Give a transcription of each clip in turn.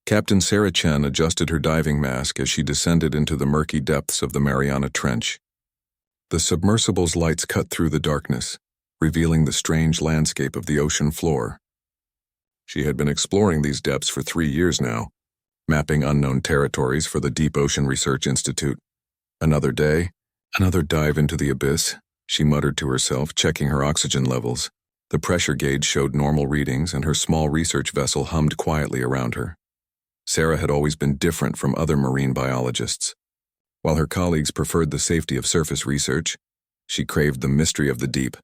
Captain Sarah Chen adjusted her diving mask as she descended into the murky depths of the Mariana Trench. The submersible's lights cut through the darkness, revealing the strange landscape of the ocean floor. She had been exploring these depths for 3 years now, mapping unknown territories for the Deep Ocean Research Institute. Another day, another dive into the abyss, she muttered to herself, checking her oxygen levels. The pressure gauge showed normal readings, and her small research vessel hummed quietly around her. Sarah had always been different from other marine biologists. While her colleagues preferred the safety of surface research, she craved the mystery of the deep.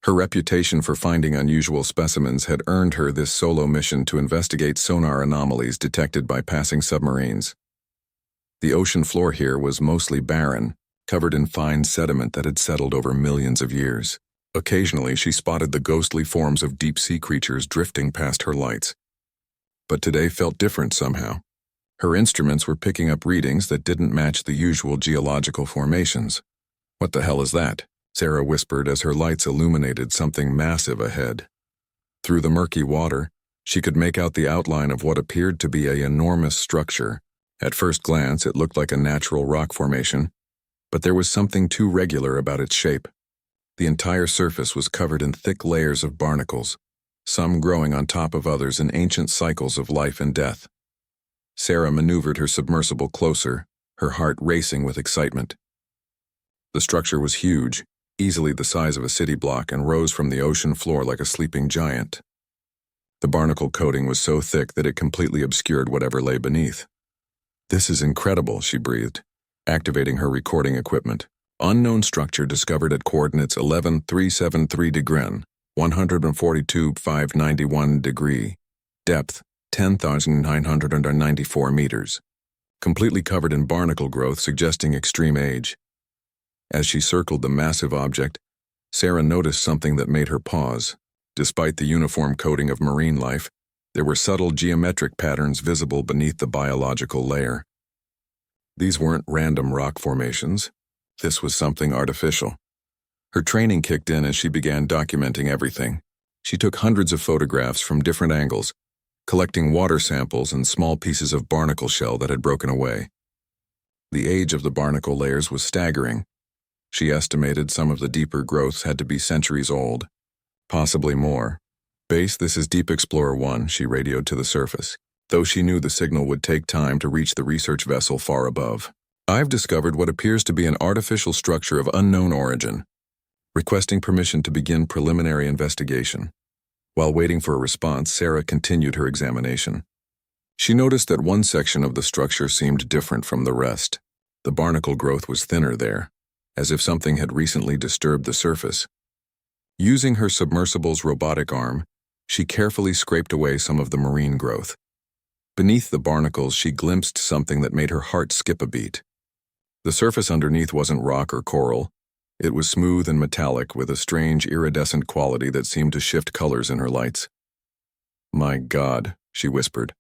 Her reputation for finding unusual specimens had earned her this solo mission to investigate sonar anomalies detected by passing submarines. The ocean floor here was mostly barren, covered in fine sediment that had settled over millions of years. Occasionally, she spotted the ghostly forms of deep-sea creatures drifting past her lights. But today felt different somehow. Her instruments were picking up readings that didn't match the usual geological formations. "What the hell is that?" Sarah whispered as her lights illuminated something massive ahead. Through the murky water, she could make out the outline of what appeared to be an enormous structure. At first glance, it looked like a natural rock formation, but there was something too regular about its shape. The entire surface was covered in thick layers of barnacles, some growing on top of others in ancient cycles of life and death. Sarah maneuvered her submersible closer, her heart racing with excitement. The structure was huge, easily the size of a city block, and rose from the ocean floor like a sleeping giant. The barnacle coating was so thick that it completely obscured whatever lay beneath. "This is incredible," she breathed, activating her recording equipment. "Unknown structure discovered at coordinates 11,373 degree, 142,591 degree, depth 10,994 meters. Completely covered in barnacle growth, suggesting extreme age." As she circled the massive object, Sarah noticed something that made her pause. Despite the uniform coating of marine life, there were subtle geometric patterns visible beneath the biological layer. These weren't random rock formations. This was something artificial. Her training kicked in as she began documenting everything. She took hundreds of photographs from different angles, collecting water samples and small pieces of barnacle shell that had broken away. The age of the barnacle layers was staggering. She estimated some of the deeper growths had to be centuries old, possibly more. "Base, this is Deep Explorer 1, she radioed to the surface, though she knew the signal would take time to reach the research vessel far above. "I've discovered what appears to be an artificial structure of unknown origin. Requesting permission to begin preliminary investigation." While waiting for a response, Sarah continued her examination. She noticed that one section of the structure seemed different from the rest. The barnacle growth was thinner there, as if something had recently disturbed the surface. Using her submersible's robotic arm, she carefully scraped away some of the marine growth. Beneath the barnacles, she glimpsed something that made her heart skip a beat. The surface underneath wasn't rock or coral. It was smooth and metallic, with a strange iridescent quality that seemed to shift colors in her lights. "My God," she whispered.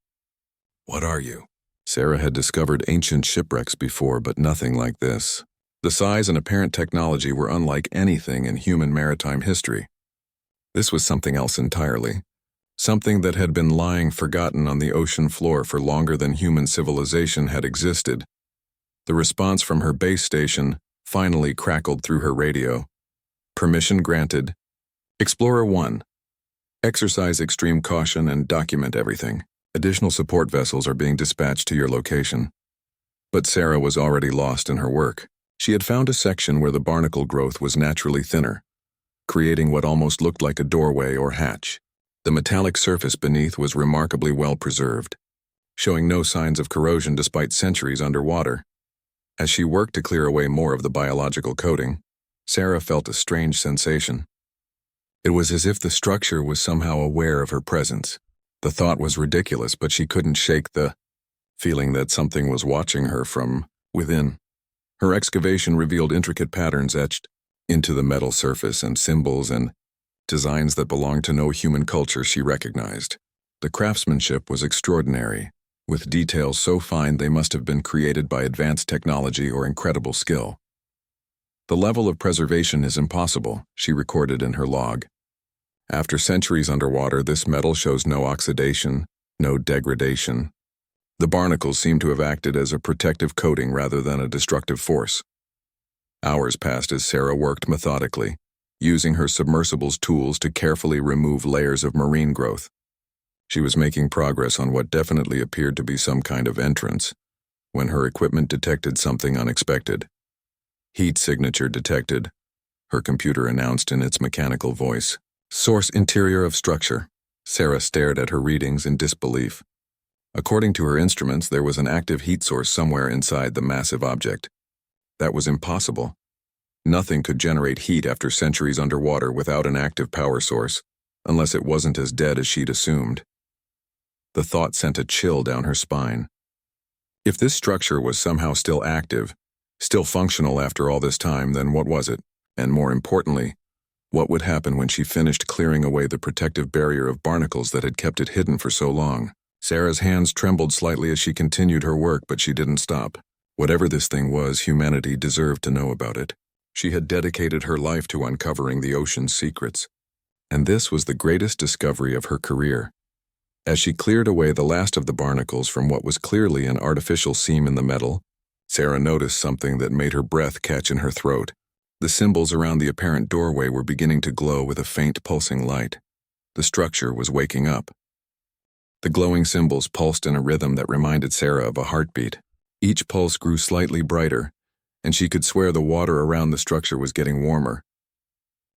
"What are you?" Sarah had discovered ancient shipwrecks before, but nothing like this. The size and apparent technology were unlike anything in human maritime history. This was something else entirely. Something that had been lying forgotten on the ocean floor for longer than human civilization had existed. The response from her base station finally crackled through her radio. "Permission granted. Explorer 1. Exercise extreme caution and document everything. Additional support vessels are being dispatched to your location." But Sarah was already lost in her work. She had found a section where the barnacle growth was naturally thinner, creating what almost looked like a doorway or hatch. The metallic surface beneath was remarkably well preserved, showing no signs of corrosion despite centuries underwater. As she worked to clear away more of the biological coating, Sarah felt a strange sensation. It was as if the structure was somehow aware of her presence. The thought was ridiculous, but she couldn't shake the feeling that something was watching her from within. Her excavation revealed intricate patterns etched into the metal surface and symbols and designs that belonged to no human culture she recognized. The craftsmanship was extraordinary, with details so fine they must have been created by advanced technology or incredible skill. "The level of preservation is impossible," she recorded in her log. "After centuries underwater, this metal shows no oxidation, no degradation, The barnacles seemed to have acted as a protective coating rather than a destructive force. Hours passed as Sarah worked methodically, using her submersible's tools to carefully remove layers of marine growth. She was making progress on what definitely appeared to be some kind of entrance, when her equipment detected something unexpected. Heat signature detected, her computer announced in its mechanical voice. Source interior of structure. Sarah stared at her readings in disbelief. According to her instruments, there was an active heat source somewhere inside the massive object. That was impossible. Nothing could generate heat after centuries underwater without an active power source, unless it wasn't as dead as she'd assumed. The thought sent a chill down her spine. If this structure was somehow still active, still functional after all this time, then what was it? And more importantly, what would happen when she finished clearing away the protective barrier of barnacles that had kept it hidden for so long? Sarah's hands trembled slightly as she continued her work, but she didn't stop. Whatever this thing was, humanity deserved to know about it. She had dedicated her life to uncovering the ocean's secrets, and this was the greatest discovery of her career. As she cleared away the last of the barnacles from what was clearly an artificial seam in the metal, Sarah noticed something that made her breath catch in her throat. The symbols around the apparent doorway were beginning to glow with a faint pulsing light. The structure was waking up. The glowing symbols pulsed in a rhythm that reminded Sarah of a heartbeat. Each pulse grew slightly brighter, and she could swear the water around the structure was getting warmer.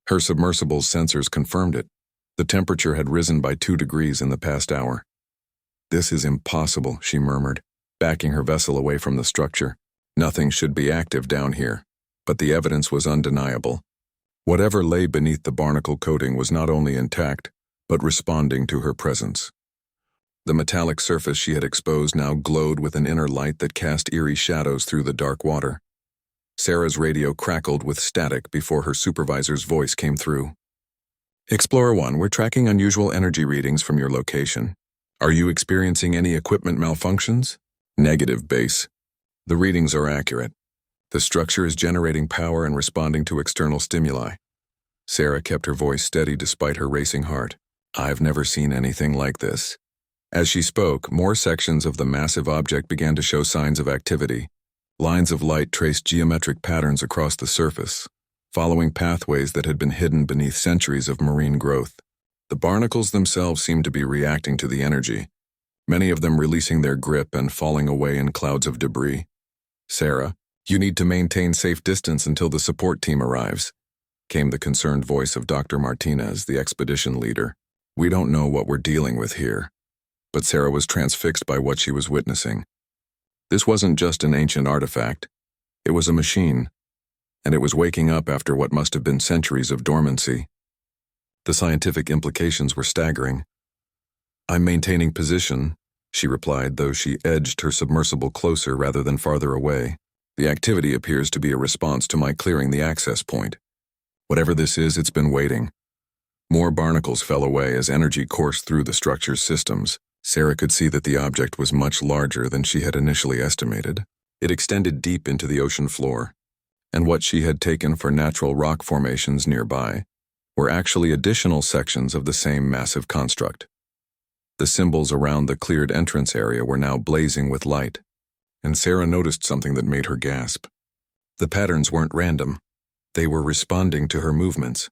Her submersible's sensors confirmed it. The temperature had risen by 2 degrees in the past hour. "This is impossible," she murmured, backing her vessel away from the structure. Nothing should be active down here, but the evidence was undeniable. Whatever lay beneath the barnacle coating was not only intact, but responding to her presence. The metallic surface she had exposed now glowed with an inner light that cast eerie shadows through the dark water. Sarah's radio crackled with static before her supervisor's voice came through. "Explorer 1, we're tracking unusual energy readings from your location. Are you experiencing any equipment malfunctions?" "Negative, base. The readings are accurate. The structure is generating power and responding to external stimuli." Sarah kept her voice steady despite her racing heart. "I've never seen anything like this." As she spoke, more sections of the massive object began to show signs of activity. Lines of light traced geometric patterns across the surface, following pathways that had been hidden beneath centuries of marine growth. The barnacles themselves seemed to be reacting to the energy, many of them releasing their grip and falling away in clouds of debris. "Sarah, you need to maintain safe distance until the support team arrives," came the concerned voice of Dr. Martinez, the expedition leader. "We don't know what we're dealing with here." But Sarah was transfixed by what she was witnessing. This wasn't just an ancient artifact. It was a machine, and it was waking up after what must have been centuries of dormancy. The scientific implications were staggering. "I'm maintaining position," she replied, though she edged her submersible closer rather than farther away. "The activity appears to be a response to my clearing the access point. Whatever this is, it's been waiting." More barnacles fell away as energy coursed through the structure's systems. Sarah could see that the object was much larger than she had initially estimated. It extended deep into the ocean floor, and what she had taken for natural rock formations nearby were actually additional sections of the same massive construct. The symbols around the cleared entrance area were now blazing with light, and Sarah noticed something that made her gasp. The patterns weren't random. They were responding to her movements.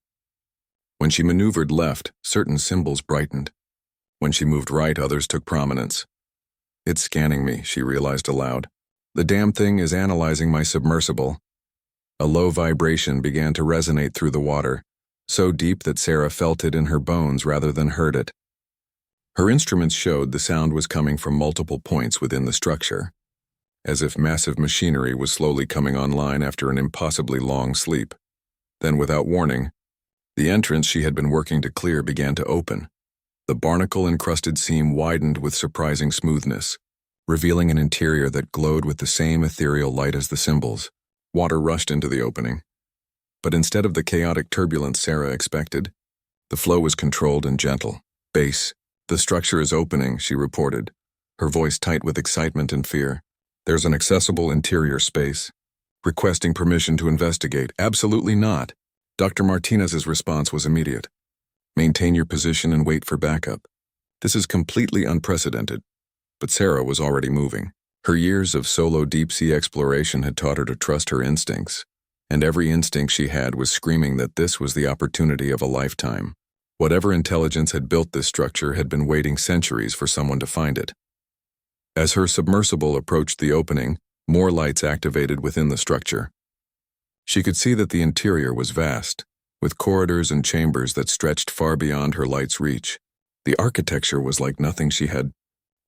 When she maneuvered left, certain symbols brightened. When she moved right, others took prominence. "It's scanning me," she realized aloud. "The damn thing is analyzing my submersible." A low vibration began to resonate through the water, so deep that Sarah felt it in her bones rather than heard it. Her instruments showed the sound was coming from multiple points within the structure, as if massive machinery was slowly coming online after an impossibly long sleep. Then, without warning, the entrance she had been working to clear began to open. The barnacle-encrusted seam widened with surprising smoothness, revealing an interior that glowed with the same ethereal light as the symbols. Water rushed into the opening, but instead of the chaotic turbulence Sarah expected, the flow was controlled and gentle. "Base, the structure is opening," she reported, her voice tight with excitement and fear. "There's an accessible interior space. Requesting permission to investigate." "Absolutely not." Dr. Martinez's response was immediate. "Maintain your position and wait for backup. This is completely unprecedented. but Sarah was already moving. Her years of solo deep-sea exploration had taught her to trust her instincts, and every instinct she had was screaming that this was the opportunity of a lifetime. Whatever intelligence had built this structure had been waiting centuries for someone to find it. As her submersible approached the opening, more lights activated within the structure. She could see that the interior was vast, with corridors and chambers that stretched far beyond her light's reach. The architecture was like nothing she had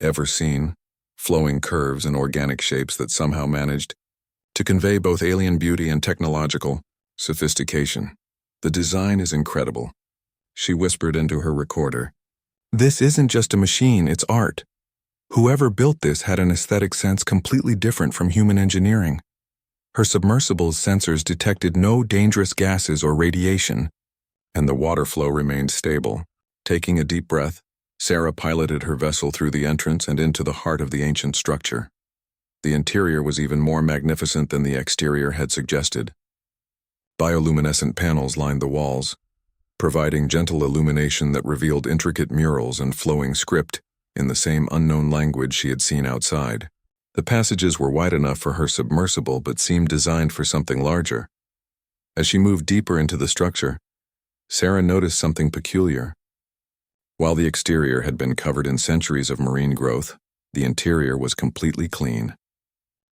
ever seen, flowing curves and organic shapes that somehow managed to convey both alien beauty and technological sophistication. "The design is incredible," she whispered into her recorder. "This isn't just a machine, it's art. Whoever built this had an aesthetic sense completely different from human engineering." Her submersible's sensors detected no dangerous gases or radiation, and the water flow remained stable. Taking a deep breath, Sarah piloted her vessel through the entrance and into the heart of the ancient structure. The interior was even more magnificent than the exterior had suggested. Bioluminescent panels lined the walls, providing gentle illumination that revealed intricate murals and flowing script in the same unknown language she had seen outside. The passages were wide enough for her submersible but seemed designed for something larger. As she moved deeper into the structure, Sarah noticed something peculiar. While the exterior had been covered in centuries of marine growth, the interior was completely clean.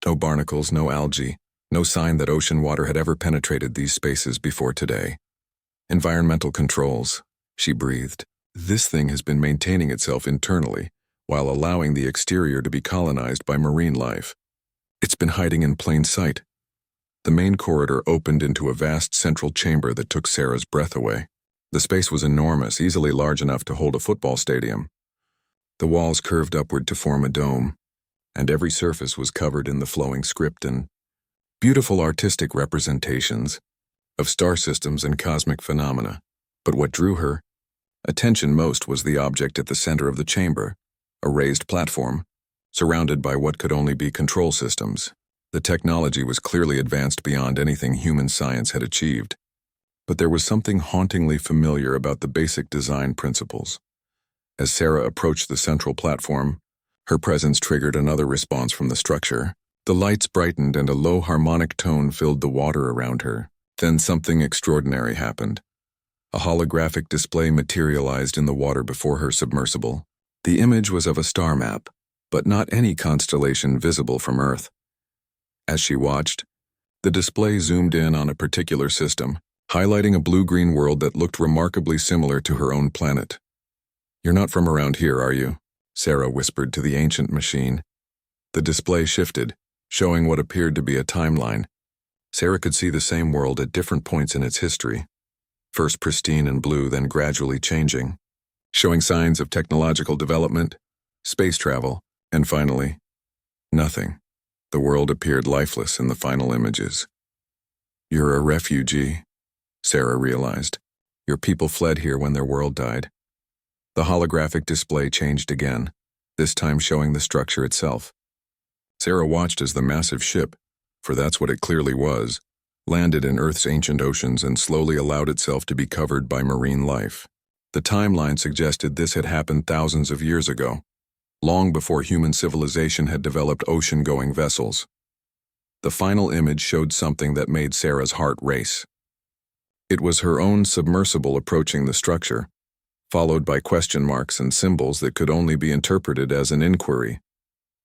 No barnacles, no algae, no sign that ocean water had ever penetrated these spaces before today. "Environmental controls," she breathed. "This thing has been maintaining itself internally, while allowing the exterior to be colonized by marine life. It's been hiding in plain sight." The main corridor opened into a vast central chamber that took Sarah's breath away. The space was enormous, easily large enough to hold a football stadium. The walls curved upward to form a dome, and every surface was covered in the flowing script and beautiful artistic representations of star systems and cosmic phenomena. But what drew her attention most was the object at the center of the chamber, a raised platform, surrounded by what could only be control systems. The technology was clearly advanced beyond anything human science had achieved, but there was something hauntingly familiar about the basic design principles. As Sarah approached the central platform, her presence triggered another response from the structure. The lights brightened and a low harmonic tone filled the water around her. Then something extraordinary happened. A holographic display materialized in the water before her submersible. The image was of a star map, but not any constellation visible from Earth. As she watched, the display zoomed in on a particular system, highlighting a blue-green world that looked remarkably similar to her own planet. "You're not from around here, are you?" Sarah whispered to the ancient machine. The display shifted, showing what appeared to be a timeline. Sarah could see the same world at different points in its history, first pristine and blue, then gradually changing, showing signs of technological development, space travel, and finally, nothing. The world appeared lifeless in the final images. "You're a refugee," Sarah realized. "Your people fled here when their world died." The holographic display changed again, this time showing the structure itself. Sarah watched as the massive ship, for that's what it clearly was, landed in Earth's ancient oceans and slowly allowed itself to be covered by marine life. The timeline suggested this had happened thousands of years ago, long before human civilization had developed ocean-going vessels. The final image showed something that made Sarah's heart race. It was her own submersible approaching the structure, followed by question marks and symbols that could only be interpreted as an inquiry.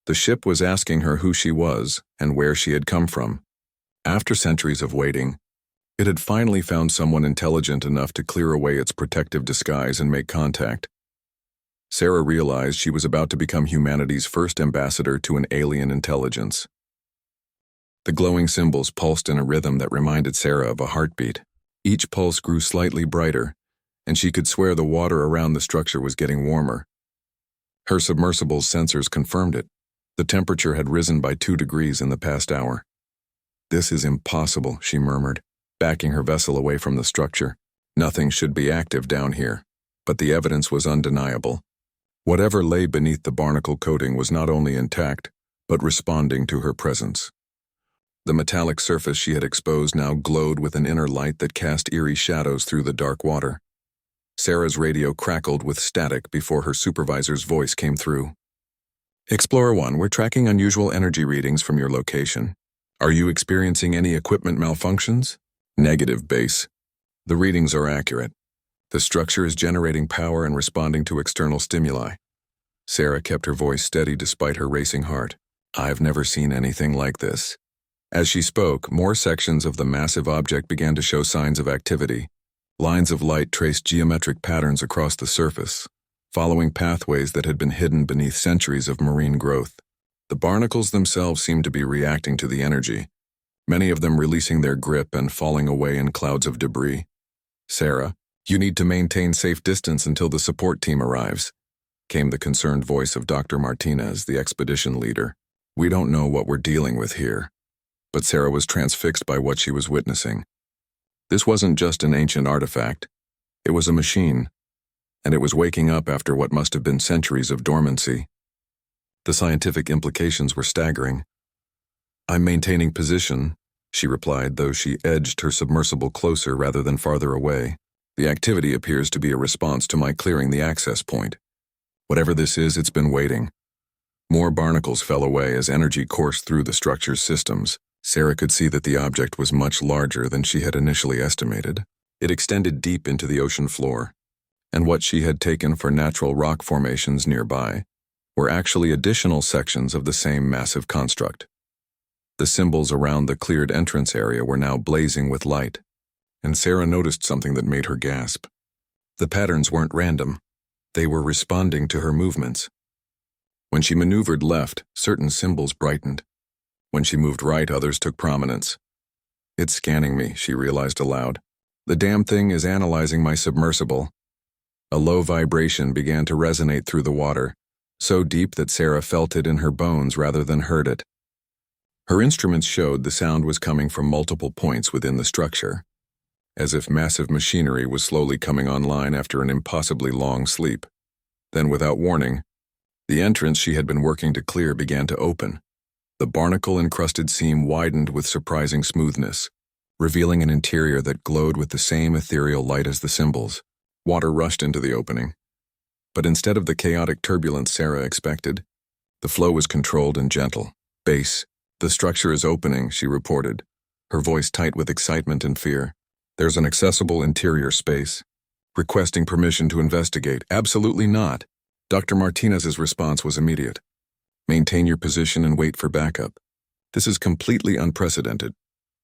The ship was asking her who she was and where she had come from. After centuries of waiting, it had finally found someone intelligent enough to clear away its protective disguise and make contact. Sarah realized she was about to become humanity's first ambassador to an alien intelligence. The glowing symbols pulsed in a rhythm that reminded Sarah of a heartbeat. Each pulse grew slightly brighter, and she could swear the water around the structure was getting warmer. Her submersible's sensors confirmed it. The temperature had risen by 2 degrees in the past hour. "This is impossible," she murmured, backing her vessel away from the structure. Nothing should be active down here, but the evidence was undeniable. Whatever lay beneath the barnacle coating was not only intact, but responding to her presence. The metallic surface she had exposed now glowed with an inner light that cast eerie shadows through the dark water. Sarah's radio crackled with static before her supervisor's voice came through. Explorer 1, we're tracking unusual energy readings from your location. Are you experiencing any equipment malfunctions? Negative, base. The readings are accurate. The structure is generating power and responding to external stimuli. Sarah kept her voice steady despite her racing heart. I've never seen anything like this. As she spoke, more sections of the massive object began to show signs of activity. Lines of light traced geometric patterns across the surface, following pathways that had been hidden beneath centuries of marine growth. The barnacles themselves seemed to be reacting to the energy, many of them releasing their grip and falling away in clouds of debris. Sarah, you need to maintain safe distance until the support team arrives, came the concerned voice of Dr. Martinez, the expedition leader. We don't know what we're dealing with here. But Sarah was transfixed by what she was witnessing. This wasn't just an ancient artifact. It was a machine, and it was waking up after what must have been centuries of dormancy. The scientific implications were staggering. I'm maintaining position, she replied, though she edged her submersible closer rather than farther away. The activity appears to be a response to my clearing the access point. Whatever this is, it's been waiting. More barnacles fell away as energy coursed through the structure's systems. Sarah could see that the object was much larger than she had initially estimated. It extended deep into the ocean floor, and what she had taken for natural rock formations nearby were actually additional sections of the same massive construct. The symbols around the cleared entrance area were now blazing with light, and Sarah noticed something that made her gasp. The patterns weren't random. They were responding to her movements. When she maneuvered left, certain symbols brightened. When she moved right, others took prominence. It's scanning me, she realized aloud. The damn thing is analyzing my submersible. A low vibration began to resonate through the water, so deep that Sarah felt it in her bones rather than heard it. Her instruments showed the sound was coming from multiple points within the structure, as if massive machinery was slowly coming online after an impossibly long sleep. Then, without warning, the entrance she had been working to clear began to open. The barnacle-encrusted seam widened with surprising smoothness, revealing an interior that glowed with the same ethereal light as the symbols. Water rushed into the opening. But instead of the chaotic turbulence Sarah expected, the flow was controlled and gentle. Base, the structure is opening, she reported, her voice tight with excitement and fear. There's an accessible interior space. Requesting permission to investigate. Absolutely not. Dr. Martinez's response was immediate. Maintain your position and wait for backup. This is completely unprecedented.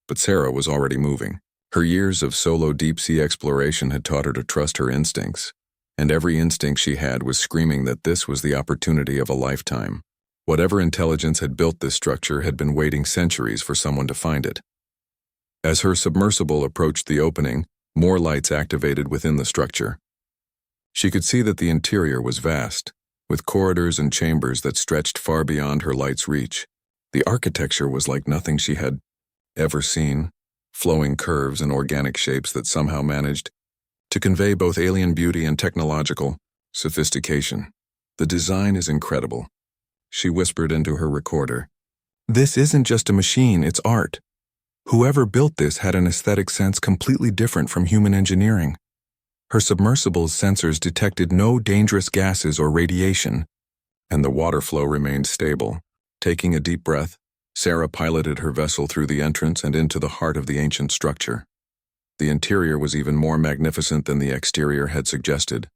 But Sarah was already moving. Her years of solo deep-sea exploration had taught her to trust her instincts, and every instinct she had was screaming that this was the opportunity of a lifetime. Whatever intelligence had built this structure had been waiting centuries for someone to find it. As her submersible approached the opening, more lights activated within the structure. She could see that the interior was vast, with corridors and chambers that stretched far beyond her light's reach. The architecture was like nothing she had ever seen, flowing curves and organic shapes that somehow managed to convey both alien beauty and technological sophistication. The design is incredible, she whispered into her recorder. This isn't just a machine, it's art. Whoever built this had an aesthetic sense completely different from human engineering. Her submersible's sensors detected no dangerous gases or radiation, and the water flow remained stable. Taking a deep breath, Sarah piloted her vessel through the entrance and into the heart of the ancient structure. The interior was even more magnificent than the exterior had suggested.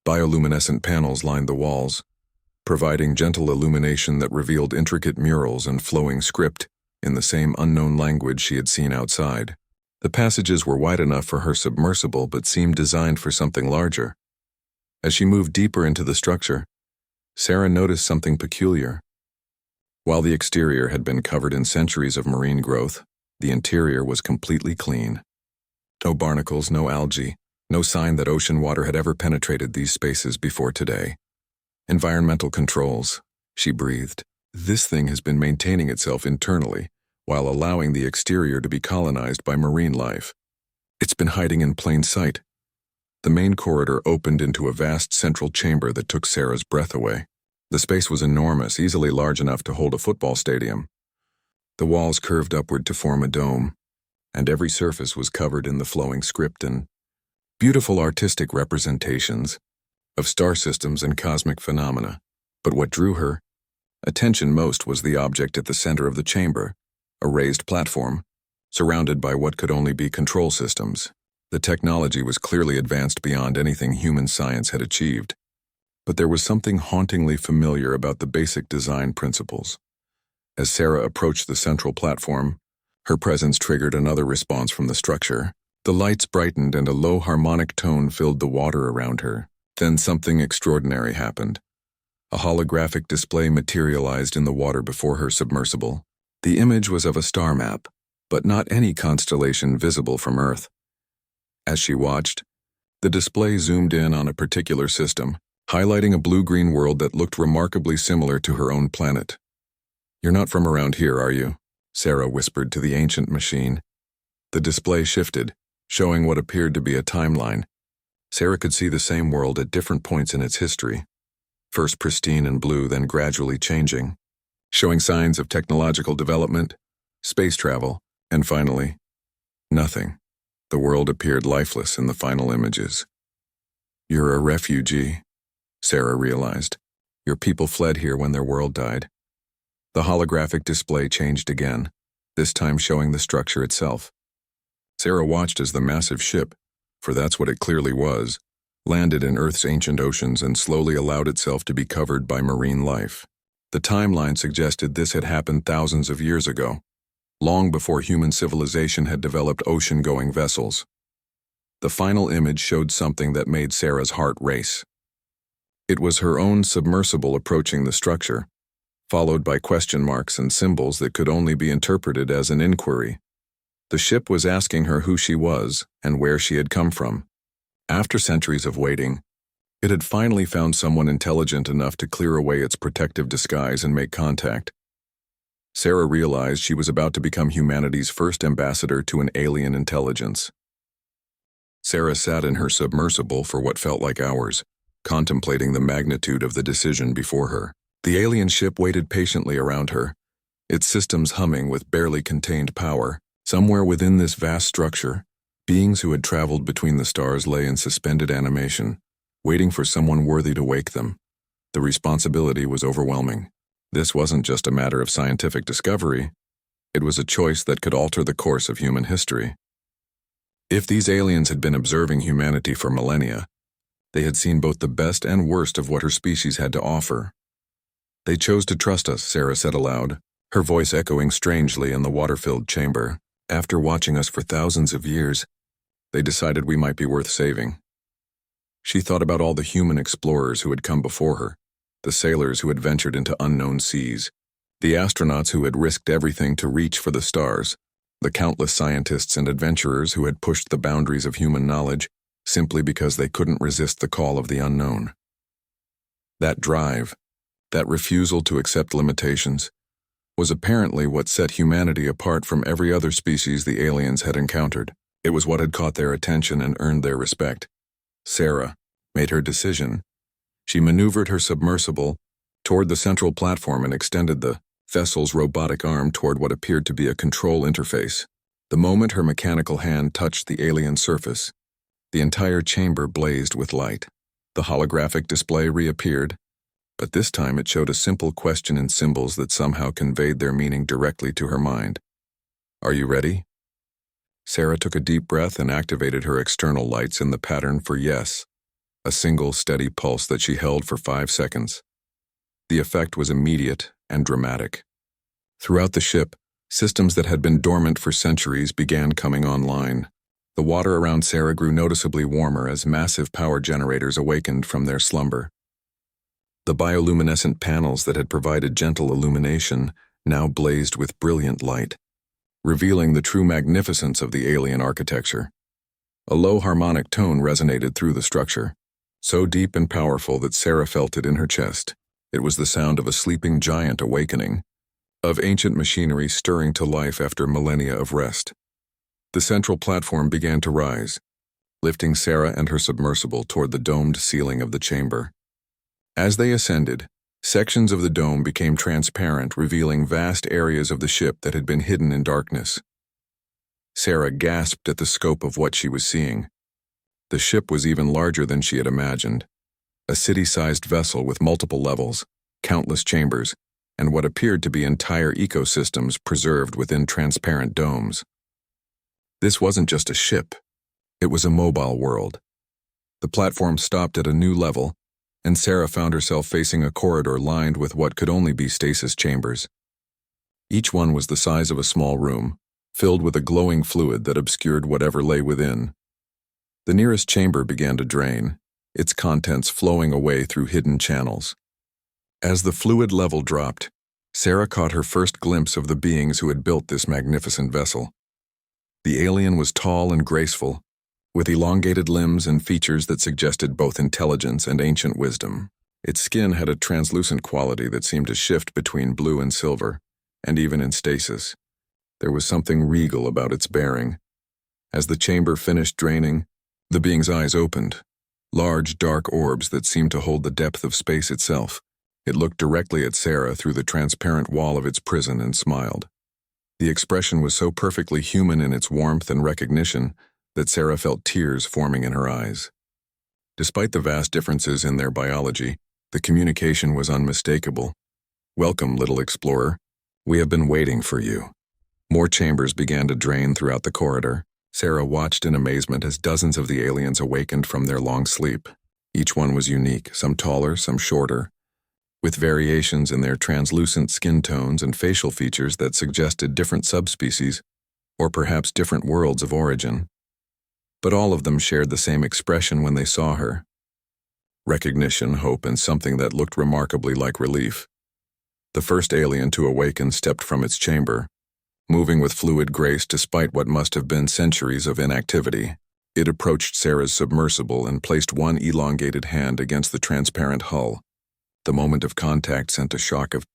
Bioluminescent panels lined the walls, providing gentle illumination that revealed intricate murals and flowing script in the same unknown language she had seen outside. The passages were wide enough for her submersible but seemed designed for something larger. As she moved deeper into the structure, Sarah noticed something peculiar. While the exterior had been covered in centuries of marine growth, the interior was completely clean. No barnacles, no algae, no sign that ocean water had ever penetrated these spaces before today. Environmental controls, she breathed. This thing has been maintaining itself internally, while allowing the exterior to be colonized by marine life. It's been hiding in plain sight. The main corridor opened into a vast central chamber that took Sarah's breath away. The space was enormous, easily large enough to hold a football stadium. The walls curved upward to form a dome, and every surface was covered in the flowing script and beautiful artistic representations of star systems and cosmic phenomena. But what drew her attention most was the object at the center of the chamber, a raised platform, surrounded by what could only be control systems. The technology was clearly advanced beyond anything human science had achieved, but there was something hauntingly familiar about the basic design principles. As Sarah approached the central platform, her presence triggered another response from the structure. The lights brightened and a low harmonic tone filled the water around her. Then something extraordinary happened. A holographic display materialized in the water before her submersible. The image was of a star map, but not any constellation visible from Earth. As she watched, the display zoomed in on a particular system, highlighting a blue-green world that looked remarkably similar to her own planet. "You're not from around here, are you?" Sarah whispered to the ancient machine. The display shifted, showing what appeared to be a timeline. Sarah could see the same world at different points in its history, first pristine and blue, then gradually changing, showing signs of technological development, space travel, and finally, nothing. The world appeared lifeless in the final images. "You're a refugee," Sarah realized. "Your people fled here when their world died." The holographic display changed again, this time showing the structure itself. Sarah watched as the massive ship, for that's what it clearly was, landed in Earth's ancient oceans and slowly allowed itself to be covered by marine life. The timeline suggested this had happened thousands of years ago, long before human civilization had developed ocean-going vessels. The final image showed something that made Sarah's heart race. It was her own submersible approaching the structure, followed by question marks and symbols that could only be interpreted as an inquiry. The ship was asking her who she was and where she had come from. After centuries of waiting, it had finally found someone intelligent enough to clear away its protective disguise and make contact. Sarah realized she was about to become humanity's first ambassador to an alien intelligence. Sarah sat in her submersible for what felt like hours, contemplating the magnitude of the decision before her. The alien ship waited patiently around her, its systems humming with barely contained power. Somewhere within this vast structure, beings who had traveled between the stars lay in suspended animation, waiting for someone worthy to wake them. The responsibility was overwhelming. This wasn't just a matter of scientific discovery, it was a choice that could alter the course of human history. If these aliens had been observing humanity for millennia, they had seen both the best and worst of what her species had to offer. "They chose to trust us," Sarah said aloud, her voice echoing strangely in the water-filled chamber. "After watching us for thousands of years, they decided we might be worth saving." She thought about all the human explorers who had come before her, the sailors who had ventured into unknown seas, the astronauts who had risked everything to reach for the stars, the countless scientists and adventurers who had pushed the boundaries of human knowledge simply because they couldn't resist the call of the unknown. That drive, that refusal to accept limitations, was apparently what set humanity apart from every other species the aliens had encountered. It was what had caught their attention and earned their respect. Sarah made her decision. She maneuvered her submersible toward the central platform and extended the vessel's robotic arm toward what appeared to be a control interface. The moment her mechanical hand touched the alien surface, the entire chamber blazed with light. The holographic display reappeared, but this time it showed a simple question in symbols that somehow conveyed their meaning directly to her mind. "Are you ready?" Sarah took a deep breath and activated her external lights in the pattern for yes, a single steady pulse that she held for 5 seconds. The effect was immediate and dramatic. Throughout the ship, systems that had been dormant for centuries began coming online. The water around Sarah grew noticeably warmer as massive power generators awakened from their slumber. The bioluminescent panels that had provided gentle illumination now blazed with brilliant light, revealing the true magnificence of the alien architecture. A low harmonic tone resonated through the structure, so deep and powerful that Sarah felt it in her chest. It was the sound of a sleeping giant awakening, of ancient machinery stirring to life after millennia of rest. The central platform began to rise, lifting Sarah and her submersible toward the domed ceiling of the chamber. As they ascended, sections of the dome became transparent, revealing vast areas of the ship that had been hidden in darkness. Sarah gasped at the scope of what she was seeing. The ship was even larger than she had imagined, a city-sized vessel with multiple levels, countless chambers, and what appeared to be entire ecosystems preserved within transparent domes. This wasn't just a ship, it was a mobile world. The platform stopped at a new level, and Sarah found herself facing a corridor lined with what could only be stasis chambers. Each one was the size of a small room, filled with a glowing fluid that obscured whatever lay within. The nearest chamber began to drain, its contents flowing away through hidden channels. As the fluid level dropped, Sarah caught her first glimpse of the beings who had built this magnificent vessel. The alien was tall and graceful, with elongated limbs and features that suggested both intelligence and ancient wisdom. Its skin had a translucent quality that seemed to shift between blue and silver, and even in stasis. There was something regal about its bearing. As the chamber finished draining, the being's eyes opened, large dark orbs that seemed to hold the depth of space itself. It looked directly at Sarah through the transparent wall of its prison and smiled. The expression was so perfectly human in its warmth and recognition that Sarah felt tears forming in her eyes. Despite the vast differences in their biology, the communication was unmistakable. "Welcome, little explorer. We have been waiting for you." More chambers began to drain throughout the corridor. Sarah watched in amazement as dozens of the aliens awakened from their long sleep. Each one was unique, some taller, some shorter, with variations in their translucent skin tones and facial features that suggested different subspecies, or perhaps different worlds of origin. But all of them shared the same expression when they saw her: recognition, hope, and something that looked remarkably like relief. The first alien to awaken stepped from its chamber, moving with fluid grace despite what must have been centuries of inactivity. It approached Sarah's submersible and placed one elongated hand against the transparent hull. The moment of contact sent a shock of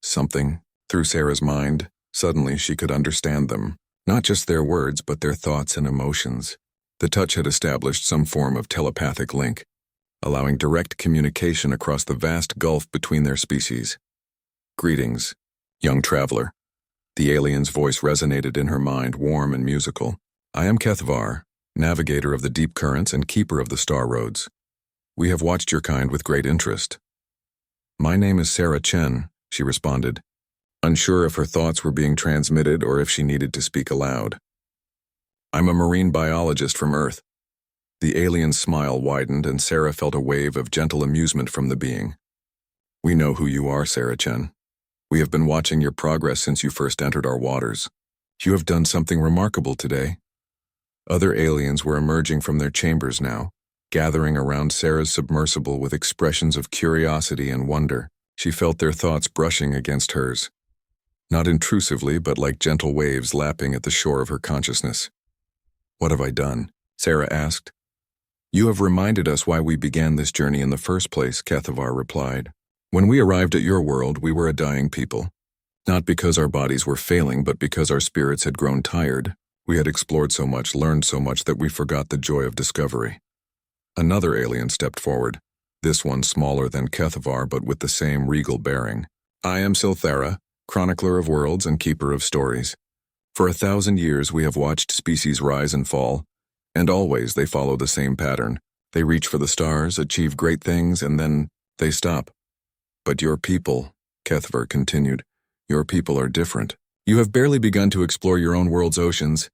something through Sarah's mind. Suddenly she could understand them, not just their words but their thoughts and emotions. The touch had established some form of telepathic link, allowing direct communication across the vast gulf between their species. "Greetings, young traveler." The alien's voice resonated in her mind, warm and musical. "I am Kethvar, navigator of the deep currents and keeper of the star roads. We have watched your kind with great interest." "My name is Sarah Chen," she responded, unsure if her thoughts were being transmitted or if she needed to speak aloud. "I'm a marine biologist from Earth." The alien's smile widened and Sarah felt a wave of gentle amusement from the being. "We know who you are, Sarah Chen. We have been watching your progress since you first entered our waters. You have done something remarkable today." Other aliens were emerging from their chambers now, gathering around Sarah's submersible with expressions of curiosity and wonder. She felt their thoughts brushing against hers, not intrusively but like gentle waves lapping at the shore of her consciousness. "What have I done?" Sarah asked. "You have reminded us why we began this journey in the first place," Kethvar replied. "When we arrived at your world, we were a dying people. Not because our bodies were failing, but because our spirits had grown tired. We had explored so much, learned so much that we forgot the joy of discovery." Another alien stepped forward, this one smaller than Kethvar but with the same regal bearing. "I am Silthera, chronicler of worlds and keeper of stories. For 1,000 years we have watched species rise and fall, and always they follow the same pattern. They reach for the stars, achieve great things, and then they stop. But your people," Kethvar continued, "your people are different. You have barely begun to explore your own world's oceans,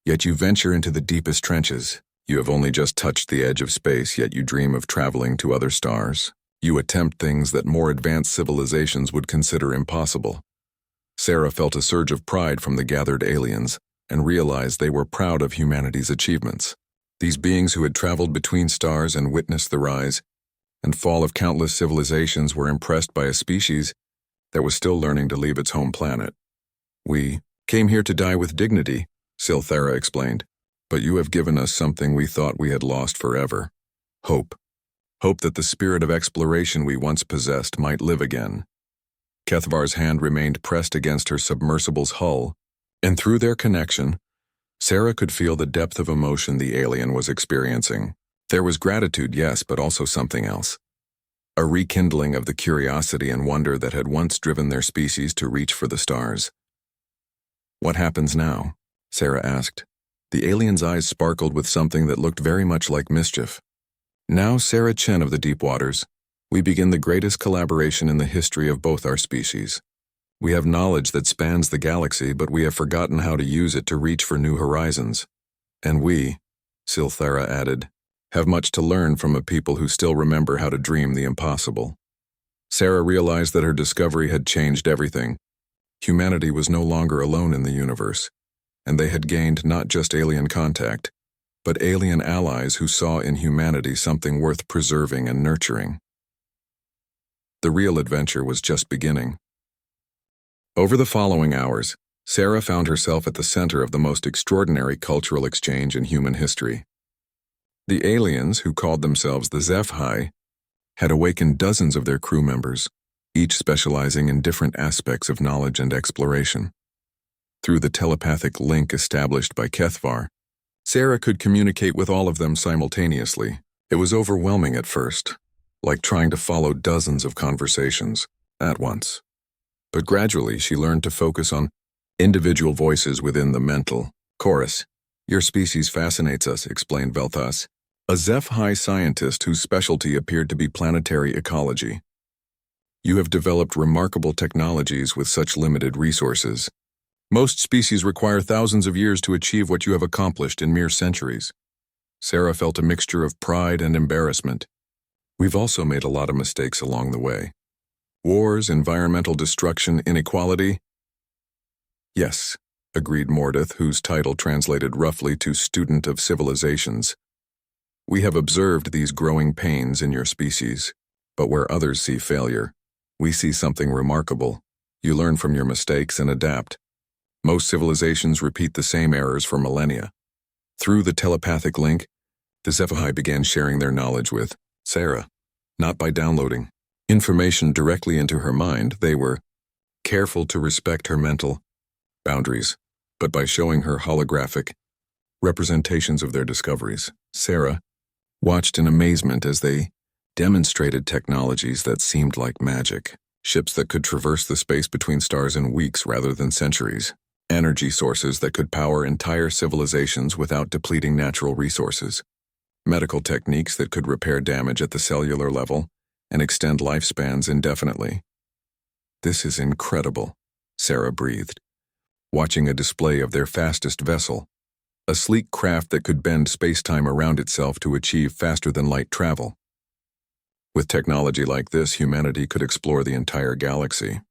yet you venture into the deepest trenches. You have only just touched the edge of space, yet you dream of traveling to other stars. You attempt things that more advanced civilizations would consider impossible." Sarah felt a surge of pride from the gathered aliens and realized they were proud of humanity's achievements. These beings who had traveled between stars and witnessed the rise and fall of countless civilizations were impressed by a species that was still learning to leave its home planet. "We came here to die with dignity," Silthera explained, "but you have given us something we thought we had lost forever. Hope. Hope that the spirit of exploration we once possessed might live again." Kethvar's hand remained pressed against her submersible's hull, and through their connection, Sarah could feel the depth of emotion the alien was experiencing. There was gratitude, yes, but also something else. A rekindling of the curiosity and wonder that had once driven their species to reach for the stars. "What happens now?" Sarah asked. The alien's eyes sparkled with something that looked very much like mischief. "Now, Sarah Chen of the deep waters, We begin the greatest collaboration in the history of both our species. We have knowledge that spans the galaxy, but we have forgotten how to use it to reach for new horizons. And we, Silthara added, have much to learn from a people who still remember how to dream the impossible. Sarah realized that her discovery had changed everything. Humanity was no longer alone in the universe, and they had gained not just alien contact, but alien allies who saw in humanity something worth preserving and nurturing. The real adventure was just beginning. Over the following hours, Sarah found herself at the center of the most extraordinary cultural exchange in human history. The aliens, who called themselves the HFY, had awakened dozens of their crew members, each specializing in different aspects of knowledge and exploration. Through the telepathic link established by Kethvar, Sarah could communicate with all of them simultaneously. It was overwhelming at first, like trying to follow dozens of conversations at once. But gradually she learned to focus on individual voices within the mental chorus. Your species fascinates us, explained Velthas, a HFY scientist whose specialty appeared to be planetary ecology. You have developed remarkable technologies with such limited resources. Most species require thousands of years to achieve what you have accomplished in mere centuries. Sarah felt a mixture of pride and embarrassment. We've also made a lot of mistakes along the way. Wars, environmental destruction, inequality. Yes, agreed Mordeth, whose title translated roughly to Student of Civilizations. We have observed these growing pains in your species, but where others see failure, we see something remarkable. You learn from your mistakes and adapt. Most civilizations repeat the same errors for millennia. Through the telepathic link, the HFY began sharing their knowledge with Sarah. Not by downloading information directly into her mind, they were careful to respect her mental boundaries, but by showing her holographic representations of their discoveries. Sarah watched in amazement as they demonstrated technologies that seemed like magic, ships that could traverse the space between stars in weeks rather than centuries, energy sources that could power entire civilizations without depleting natural resources, medical techniques that could repair damage at the cellular level and extend lifespans indefinitely. This is incredible, Sarah breathed, watching a display of their fastest vessel, a sleek craft that could bend space-time around itself to achieve faster-than-light travel. With technology like this, humanity could explore the entire galaxy.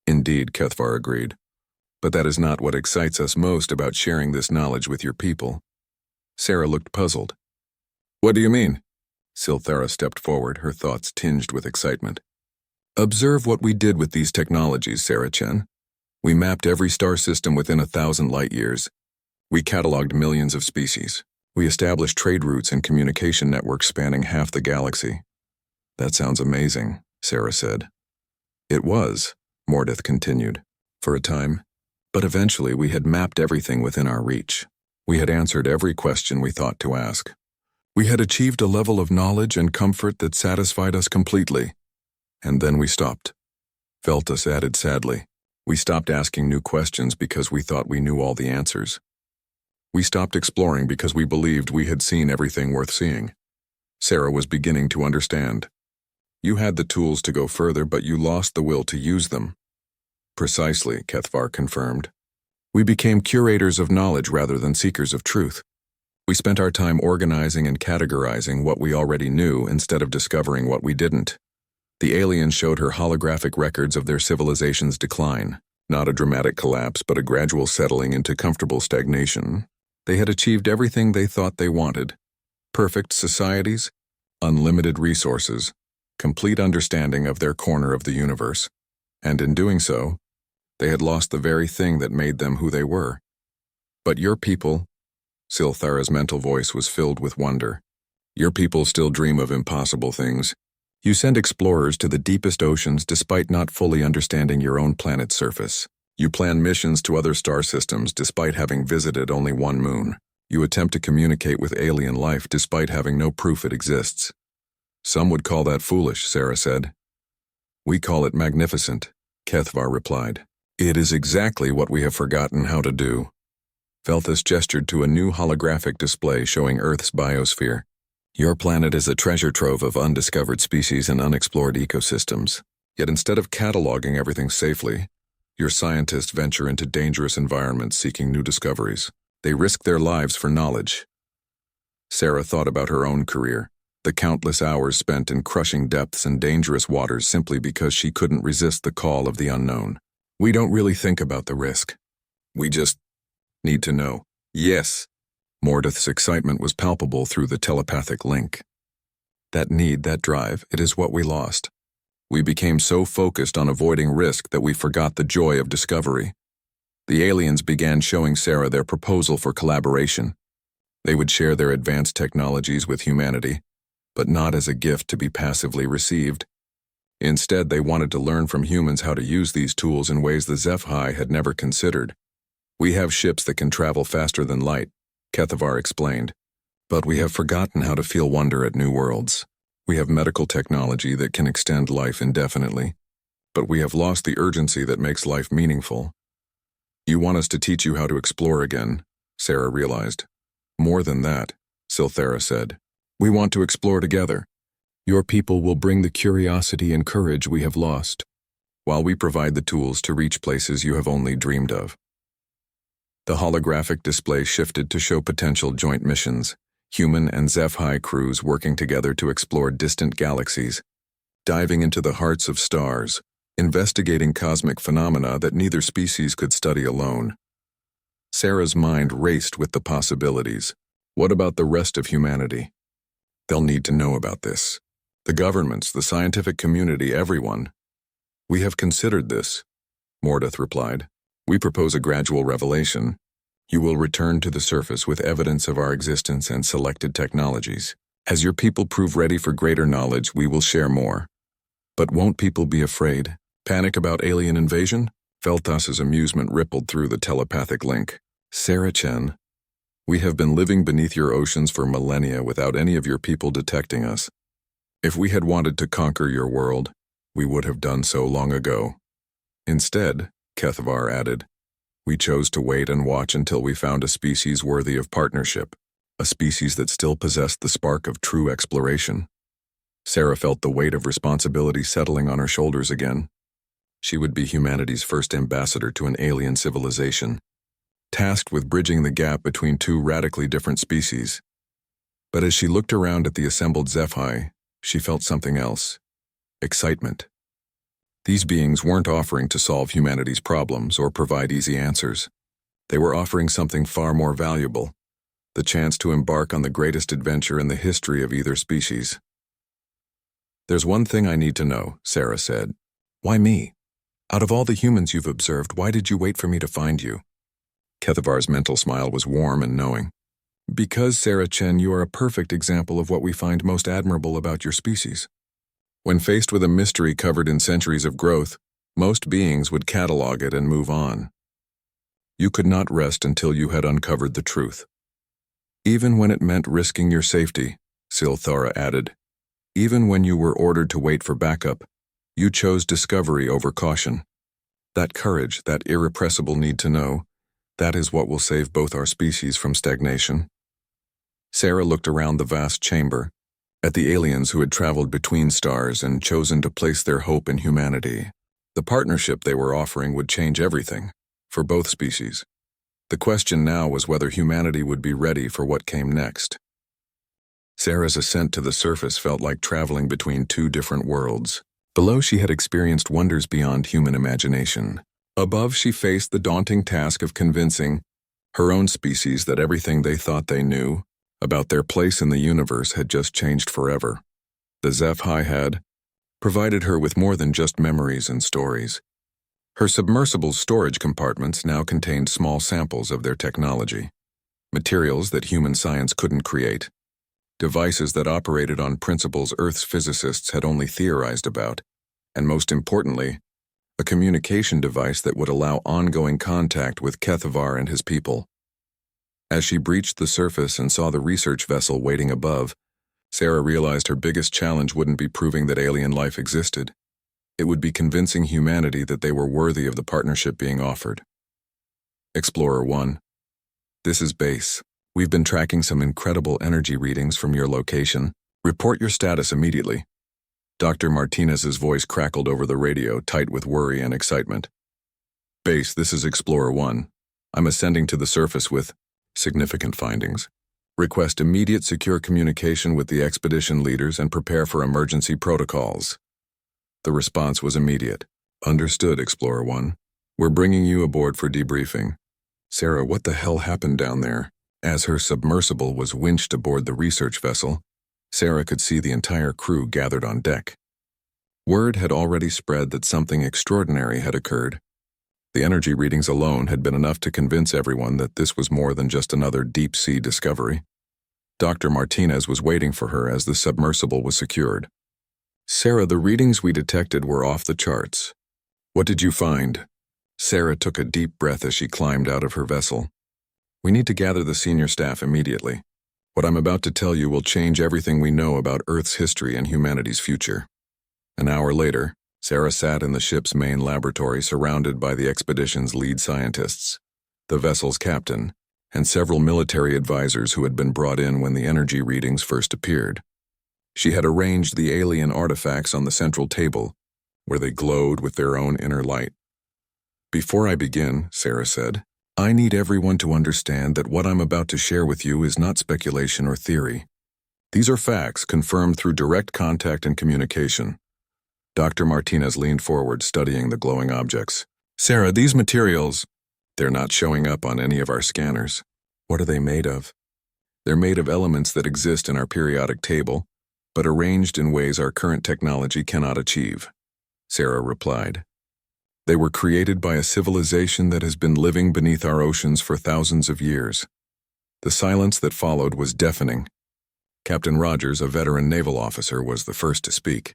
Indeed, Kethvar agreed. But that is not what excites us most about sharing this knowledge with your people. Sarah looked puzzled. What do you mean? Silthara stepped forward, her thoughts tinged with excitement. Observe what we did with these technologies, Sarah Chen. We mapped every star system within 1,000 light-years. We cataloged millions of species. We established trade routes and communication networks spanning half the galaxy. That sounds amazing, Sarah said. It was, Mordeth continued, for a time. But eventually we had mapped everything within our reach. We had answered every question we thought to ask. We had achieved a level of knowledge and comfort that satisfied us completely. And then we stopped. Veltas added sadly. We stopped asking new questions because we thought we knew all the answers. We stopped exploring because we believed we had seen everything worth seeing. Sarah was beginning to understand. You had the tools to go further, but you lost the will to use them. Precisely, Kethvar confirmed. We became curators of knowledge rather than seekers of truth. We spent our time organizing and categorizing what we already knew instead of discovering what we didn't. The aliens showed her holographic records of their civilization's decline, not a dramatic collapse but a gradual settling into comfortable stagnation. They had achieved everything they thought they wanted. Perfect societies, unlimited resources, complete understanding of their corner of the universe. And in doing so, they had lost the very thing that made them who they were. But your people, Silthara's mental voice was filled with wonder. Your people still dream of impossible things. You send explorers to the deepest oceans despite not fully understanding your own planet's surface. You plan missions to other star systems despite having visited only one moon. You attempt to communicate with alien life despite having no proof it exists. Some would call that foolish, Sarah said. We call it magnificent, Kethvar replied. It is exactly what we have forgotten how to do. Velthas gestured to a new holographic display showing Earth's biosphere. Your planet is a treasure trove of undiscovered species and unexplored ecosystems. Yet instead of cataloging everything safely, your scientists venture into dangerous environments seeking new discoveries. They risk their lives for knowledge. Sarah thought about her own career, the countless hours spent in crushing depths and dangerous waters simply because she couldn't resist the call of the unknown. We don't really think about the risk. We just need to know. Yes. Mordeth's excitement was palpable through the telepathic link. That need, that drive, it is what we lost. We became so focused on avoiding risk that we forgot the joy of discovery. The aliens began showing Sarah their proposal for collaboration. They would share their advanced technologies with humanity, but not as a gift to be passively received. Instead, they wanted to learn from humans how to use these tools in ways the HFY had never considered. We have ships that can travel faster than light, Kethavar explained, but we have forgotten how to feel wonder at new worlds. We have medical technology that can extend life indefinitely, but we have lost the urgency that makes life meaningful. You want us to teach you how to explore again, Sarah realized. More than that, Silthera said. We want to explore together. Your people will bring the curiosity and courage we have lost, while we provide the tools to reach places you have only dreamed of. The holographic display shifted to show potential joint missions, human and HFY crews working together to explore distant galaxies, diving into the hearts of stars, investigating cosmic phenomena that neither species could study alone. Sarah's mind raced with the possibilities. What about the rest of humanity? They'll need to know about this. The governments, the scientific community, everyone. We have considered this, Mordeth replied. We propose a gradual revelation. You will return to the surface with evidence of our existence and selected technologies. As your people prove ready for greater knowledge, we will share more. But won't people be afraid? Panic about alien invasion? Feltas's amusement rippled through the telepathic link. Sarah Chen, we have been living beneath your oceans for millennia without any of your people detecting us. If we had wanted to conquer your world, we would have done so long ago. Instead, Kethavar added, we chose to wait and watch until we found a species worthy of partnership, a species that still possessed the spark of true exploration. Sarah felt the weight of responsibility settling on her shoulders again. She would be humanity's first ambassador to an alien civilization, tasked with bridging the gap between two radically different species. But as she looked around at the assembled HFY, she felt something else. Excitement. These beings weren't offering to solve humanity's problems or provide easy answers. They were offering something far more valuable, the chance to embark on the greatest adventure in the history of either species. There's one thing I need to know, Sarah said. Why me? Out of all the humans you've observed, why did you wait for me to find you? Kethavar's mental smile was warm and knowing. Because, Sarah Chen, you are a perfect example of what we find most admirable about your species. When faced with a mystery covered in centuries of growth, most beings would catalog it and move on. You could not rest until you had uncovered the truth. Even when it meant risking your safety, Silthara added, even when you were ordered to wait for backup, you chose discovery over caution. That courage, that irrepressible need to know, that is what will save both our species from stagnation. Sarah looked around the vast chamber, at the aliens who had traveled between stars and chosen to place their hope in humanity. The partnership they were offering would change everything, for both species. The question now was whether humanity would be ready for what came next. Sarah's ascent to the surface felt like traveling between two different worlds. Below, she had experienced wonders beyond human imagination. Above, she faced the daunting task of convincing her own species that everything they thought they knew about their place in the universe had just changed forever. The HFY had provided her with more than just memories and stories. Her submersible storage compartments now contained small samples of their technology, materials that human science couldn't create, devices that operated on principles Earth's physicists had only theorized about, and most importantly, a communication device that would allow ongoing contact with Kethavar and his people. As she breached the surface and saw the research vessel waiting above, Sarah realized her biggest challenge wouldn't be proving that alien life existed. It would be convincing humanity that they were worthy of the partnership being offered. Explorer 1. This is Base. We've been tracking some incredible energy readings from your location. Report your status immediately. Dr. Martinez's voice crackled over the radio, tight with worry and excitement. Base, this is Explorer 1. I'm ascending to the surface with significant findings. Request immediate secure communication with the expedition leaders and prepare for emergency protocols. The response was immediate. Understood, Explorer 1. We're bringing you aboard for debriefing. Sarah, what the hell happened down there? As her submersible was winched aboard the research vessel, Sarah could see the entire crew gathered on deck. Word had already spread that something extraordinary had occurred. The energy readings alone had been enough to convince everyone that this was more than just another deep-sea discovery. Dr. Martinez was waiting for her as the submersible was secured. Sarah, the readings we detected were off the charts. What did you find? Sarah took a deep breath as she climbed out of her vessel. We need to gather the senior staff immediately. What I'm about to tell you will change everything we know about Earth's history and humanity's future. An hour later, Sarah sat in the ship's main laboratory surrounded by the expedition's lead scientists, the vessel's captain, and several military advisors who had been brought in when the energy readings first appeared. She had arranged the alien artifacts on the central table, where they glowed with their own inner light. Before I begin, Sarah said, I need everyone to understand that what I'm about to share with you is not speculation or theory. These are facts confirmed through direct contact and communication. Dr. Martinez leaned forward, studying the glowing objects. Sarah, these materials, they're not showing up on any of our scanners. What are they made of? They're made of elements that exist in our periodic table, but arranged in ways our current technology cannot achieve, Sarah replied. They were created by a civilization that has been living beneath our oceans for thousands of years. The silence that followed was deafening. Captain Rogers, a veteran naval officer, was the first to speak.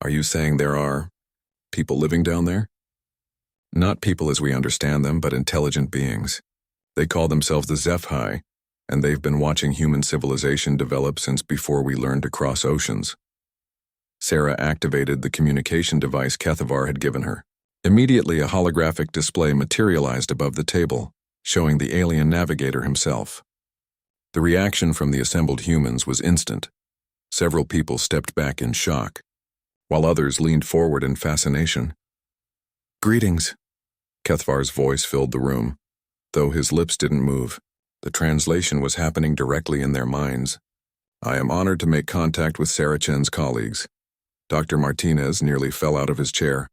Are you saying there are people living down there? Not people as we understand them, but intelligent beings. They call themselves the HFY, and they've been watching human civilization develop since before we learned to cross oceans. Sarah activated the communication device Kethavar had given her. Immediately, a holographic display materialized above the table, showing the alien navigator himself. The reaction from the assembled humans was instant. Several people stepped back in shock, while others leaned forward in fascination. Greetings. Kethavar's voice filled the room. Though his lips didn't move, the translation was happening directly in their minds. I am honored to make contact with Sarah Chen's colleagues. Dr. Martinez nearly fell out of his chair.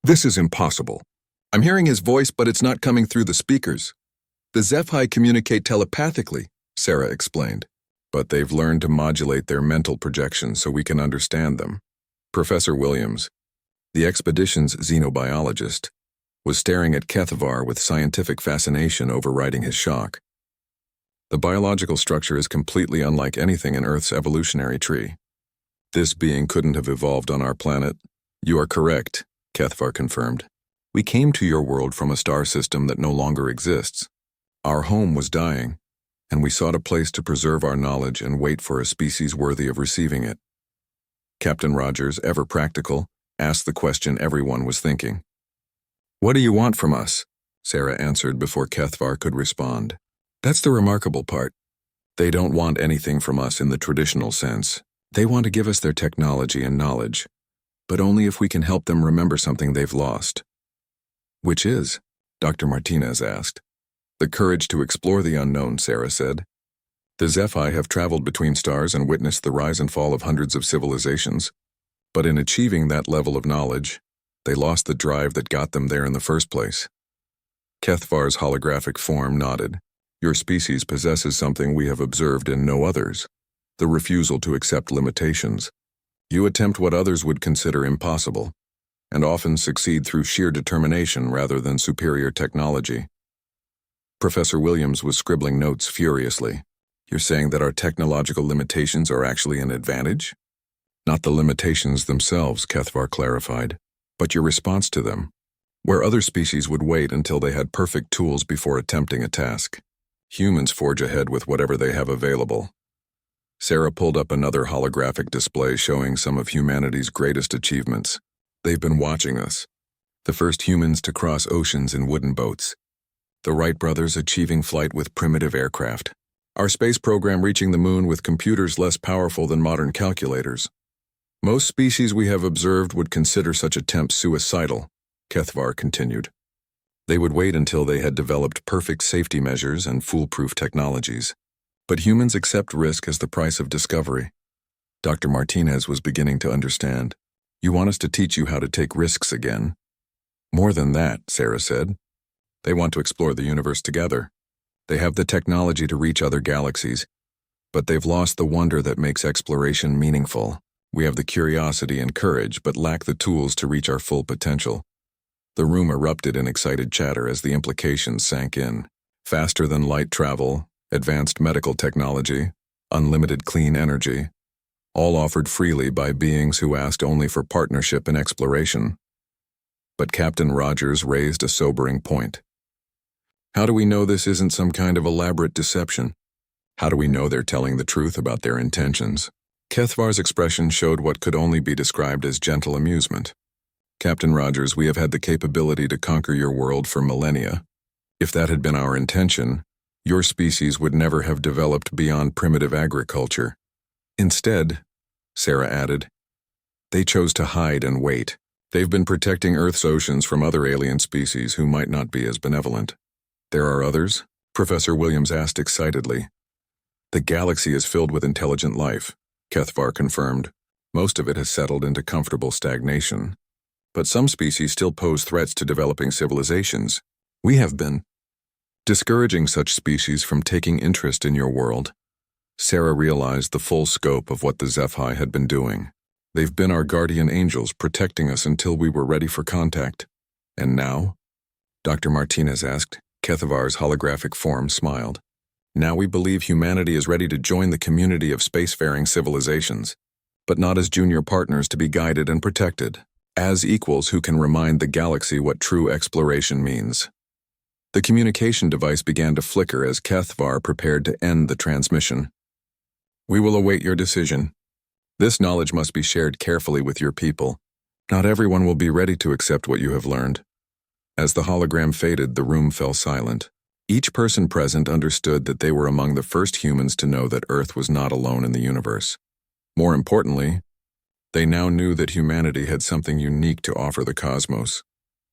This is impossible. I'm hearing his voice, but it's not coming through the speakers. The HFY communicate telepathically, Sarah explained. But they've learned to modulate their mental projections so we can understand them. Professor Williams, the expedition's xenobiologist, was staring at Kethavar with scientific fascination overriding his shock. The biological structure is completely unlike anything in Earth's evolutionary tree. This being couldn't have evolved on our planet. You are correct, Kethavar confirmed. We came to your world from a star system that no longer exists. Our home was dying, and we sought a place to preserve our knowledge and wait for a species worthy of receiving it. Captain Rogers, ever practical, asked the question everyone was thinking. What do you want from us? Sarah answered before Kethavar could respond. That's the remarkable part. They don't want anything from us in the traditional sense. They want to give us their technology and knowledge, but only if we can help them remember something they've lost. Which is? Dr. Martinez asked. The courage to explore the unknown, Sarah said. The HFY have traveled between stars and witnessed the rise and fall of hundreds of civilizations, but in achieving that level of knowledge, they lost the drive that got them there in the first place. Kethavar's holographic form nodded. Your species possesses something we have observed in no others, the refusal to accept limitations. You attempt what others would consider impossible, and often succeed through sheer determination rather than superior technology. Professor Williams was scribbling notes furiously. You're saying that our technological limitations are actually an advantage? Not the limitations themselves, Kethavar clarified, but your response to them, where other species would wait until they had perfect tools before attempting a task. Humans forge ahead with whatever they have available. Sarah pulled up another holographic display showing some of humanity's greatest achievements. They've been watching us. The first humans to cross oceans in wooden boats. The Wright brothers achieving flight with primitive aircraft. Our space program reaching the moon with computers less powerful than modern calculators. Most species we have observed would consider such attempts suicidal, Kethvar continued. They would wait until they had developed perfect safety measures and foolproof technologies. But humans accept risk as the price of discovery. Dr. Martinez was beginning to understand. You want us to teach you how to take risks again? More than that, Sarah said. They want to explore the universe together. They have the technology to reach other galaxies, but they've lost the wonder that makes exploration meaningful. We have the curiosity and courage, but lack the tools to reach our full potential. The room erupted in excited chatter as the implications sank in. Faster than light travel, advanced medical technology, unlimited clean energy, all offered freely by beings who asked only for partnership in exploration. But Captain Rogers raised a sobering point. How do we know this isn't some kind of elaborate deception? How do we know they're telling the truth about their intentions? Kethvar's expression showed what could only be described as gentle amusement. Captain Rogers, we have had the capability to conquer your world for millennia. If that had been our intention, your species would never have developed beyond primitive agriculture. Instead, Sarah added, they chose to hide and wait. They've been protecting Earth's oceans from other alien species who might not be as benevolent. There are others? Professor Williams asked excitedly. The galaxy is filled with intelligent life, Kethvar confirmed. Most of it has settled into comfortable stagnation. But some species still pose threats to developing civilizations. We have been discouraging such species from taking interest in your world. Sarah realized the full scope of what the HFY had been doing. They've been our guardian angels, protecting us until we were ready for contact. And now? Dr. Martinez asked. Kethvar's holographic form smiled. Now we believe humanity is ready to join the community of spacefaring civilizations, but not as junior partners to be guided and protected, as equals who can remind the galaxy what true exploration means. The communication device began to flicker as Kethvar prepared to end the transmission. We will await your decision. This knowledge must be shared carefully with your people. Not everyone will be ready to accept what you have learned. As the hologram faded, the room fell silent. Each person present understood that they were among the first humans to know that Earth was not alone in the universe. More importantly, they now knew that humanity had something unique to offer the cosmos,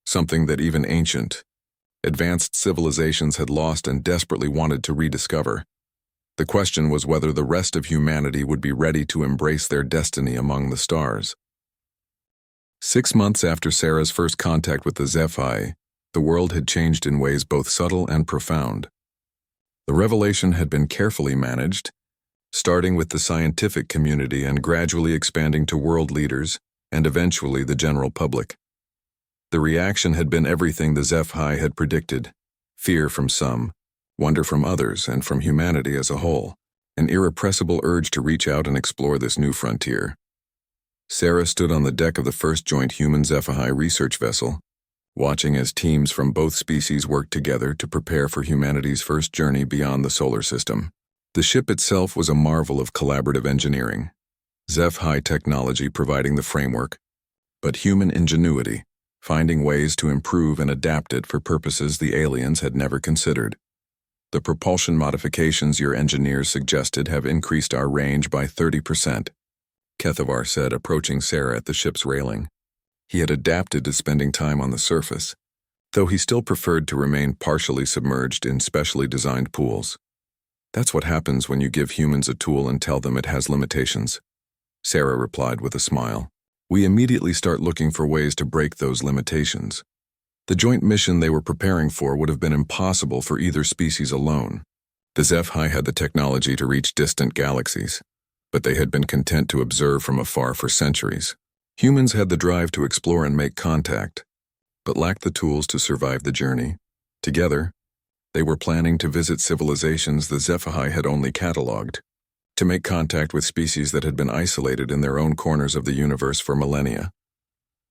something that even ancient, advanced civilizations had lost and desperately wanted to rediscover. The question was whether the rest of humanity would be ready to embrace their destiny among the stars. 6 months after Sarah's first contact with the HFY, the world had changed in ways both subtle and profound. The revelation had been carefully managed, starting with the scientific community and gradually expanding to world leaders and eventually the general public. The reaction had been everything the HFY had predicted: fear from some, wonder from others, and from humanity as a whole, an irrepressible urge to reach out and explore this new frontier. Sarah stood on the deck of the first joint human HFY research vessel, watching as teams from both species worked together to prepare for humanity's first journey beyond the solar system. The ship itself was a marvel of collaborative engineering, HFY technology providing the framework, but human ingenuity, finding ways to improve and adapt it for purposes the aliens had never considered. The propulsion modifications your engineers suggested have increased our range by 30%. Kethvar said, approaching Sarah at the ship's railing. He had adapted to spending time on the surface, though he still preferred to remain partially submerged in specially designed pools. That's what happens when you give humans a tool and tell them it has limitations, Sarah replied with a smile. We immediately start looking for ways to break those limitations. The joint mission they were preparing for would have been impossible for either species alone. The HFY had the technology to reach distant galaxies, but they had been content to observe from afar for centuries. Humans had the drive to explore and make contact, but lacked the tools to survive the journey. Together, they were planning to visit civilizations the HFY had only catalogued, to make contact with species that had been isolated in their own corners of the universe for millennia.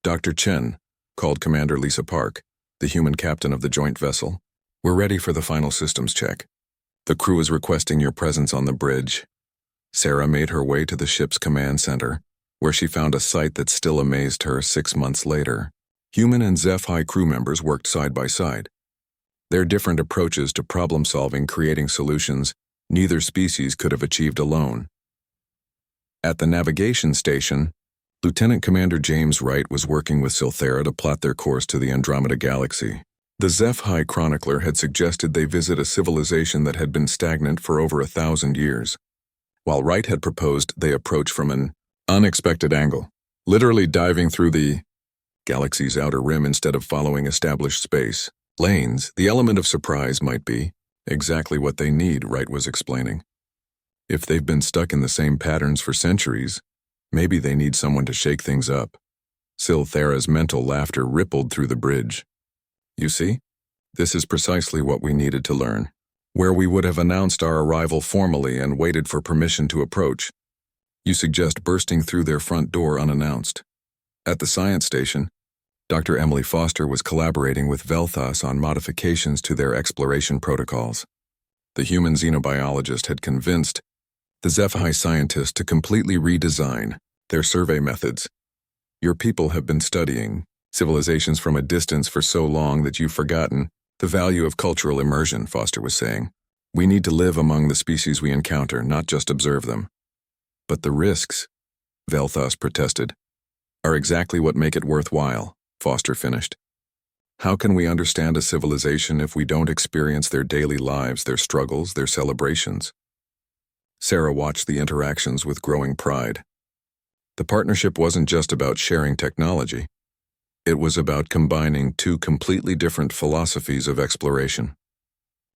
Dr. Chen called Commander Lisa Park, the human captain of the joint vessel. We're ready for the final systems check. The crew is requesting your presence on the bridge. Sarah made her way to the ship's command center, where she found a sight that still amazed her 6 months later. Human and HFY crew members worked side by side. Their different approaches to problem-solving, creating solutions neither species could have achieved alone. At the navigation station, Lieutenant Commander James Wright was working with Silthera to plot their course to the Andromeda Galaxy. The HFY chronicler had suggested they visit a civilization that had been stagnant for over 1,000 years, while Wright had proposed they approach from an unexpected angle, literally diving through the galaxy's outer rim instead of following established space lanes. The element of surprise might be exactly what they need, Wright was explaining. If they've been stuck in the same patterns for centuries, maybe they need someone to shake things up. Silthera's mental laughter rippled through the bridge. You see, this is precisely what we needed to learn. Where we would have announced our arrival formally and waited for permission to approach, you suggest bursting through their front door unannounced. At the science station, Dr. Emily Foster was collaborating with Velthas on modifications to their exploration protocols. The human xenobiologist had convinced the HFY scientists to completely redesign their survey methods. Your people have been studying civilizations from a distance for so long that you've forgotten the value of cultural immersion, Foster was saying. We need to live among the species we encounter, not just observe them. But the risks, Velthas protested, are exactly what make it worthwhile, Foster finished. How can we understand a civilization if we don't experience their daily lives, their struggles, their celebrations? Sarah watched the interactions with growing pride. The partnership wasn't just about sharing technology. It was about combining two completely different philosophies of exploration.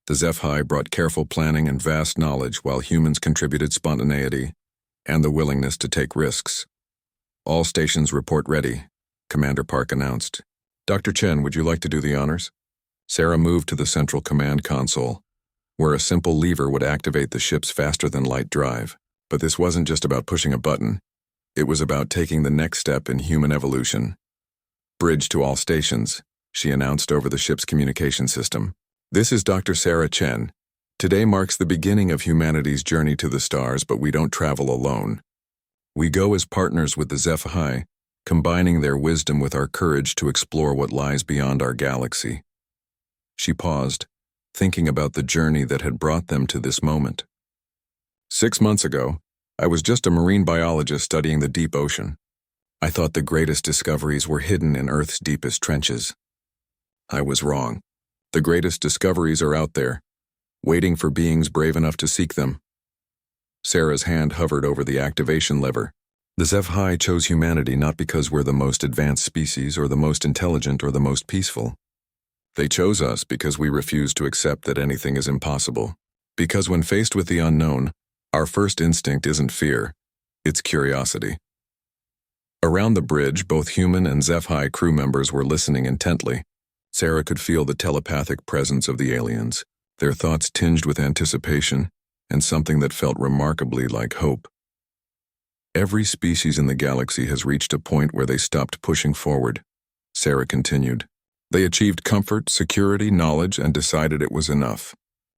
The HFY brought careful planning and vast knowledge, while humans contributed spontaneity and the willingness to take risks. All stations report ready, Commander Park announced. Dr. Chen, would you like to do the honors? Sarah moved to the central command console, where a simple lever would activate the ship's faster-than-light drive. But this wasn't just about pushing a button. It was about taking the next step in human evolution. Bridge to all stations, she announced over the ship's communication system. This is Dr. Sarah Chen. Today marks the beginning of humanity's journey to the stars, but we don't travel alone. We go as partners with the HFY, combining their wisdom with our courage to explore what lies beyond our galaxy. She paused, thinking about the journey that had brought them to this moment. 6 months ago, I was just a marine biologist studying the deep ocean. I thought the greatest discoveries were hidden in Earth's deepest trenches. I was wrong. The greatest discoveries are out there, waiting for beings brave enough to seek them. Sarah's hand hovered over the activation lever. The HFY chose humanity not because we're the most advanced species or the most intelligent or the most peaceful. They chose us because we refuse to accept that anything is impossible. Because when faced with the unknown, our first instinct isn't fear, it's curiosity. Around the bridge, both human and HFY crew members were listening intently. Sarah could feel the telepathic presence of the aliens, their thoughts tinged with anticipation and something that felt remarkably like hope. Every species in the galaxy has reached a point where they stopped pushing forward, Sarah continued. They achieved comfort, security, knowledge, and decided it was enough.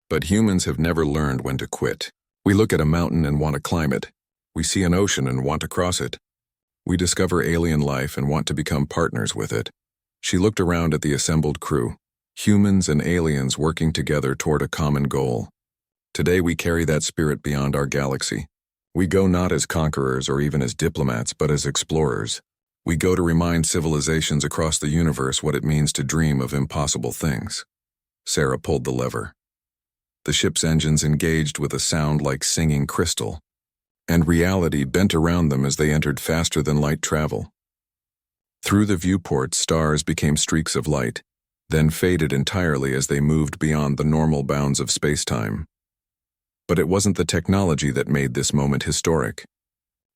But humans have never learned when to quit. We look at a mountain and want to climb it. We see an ocean and want to cross it. We discover alien life and want to become partners with it. She looked around at the assembled crew, humans and aliens working together toward a common goal. Today we carry that spirit beyond our galaxy. We go not as conquerors or even as diplomats, but as explorers. We go to remind civilizations across the universe what it means to dream of impossible things. Sarah pulled the lever. The ship's engines engaged with a sound like singing crystal, and reality bent around them as they entered faster-than-light travel. Through the viewport, stars became streaks of light, then faded entirely as they moved beyond the normal bounds of space-time. But it wasn't the technology that made this moment historic.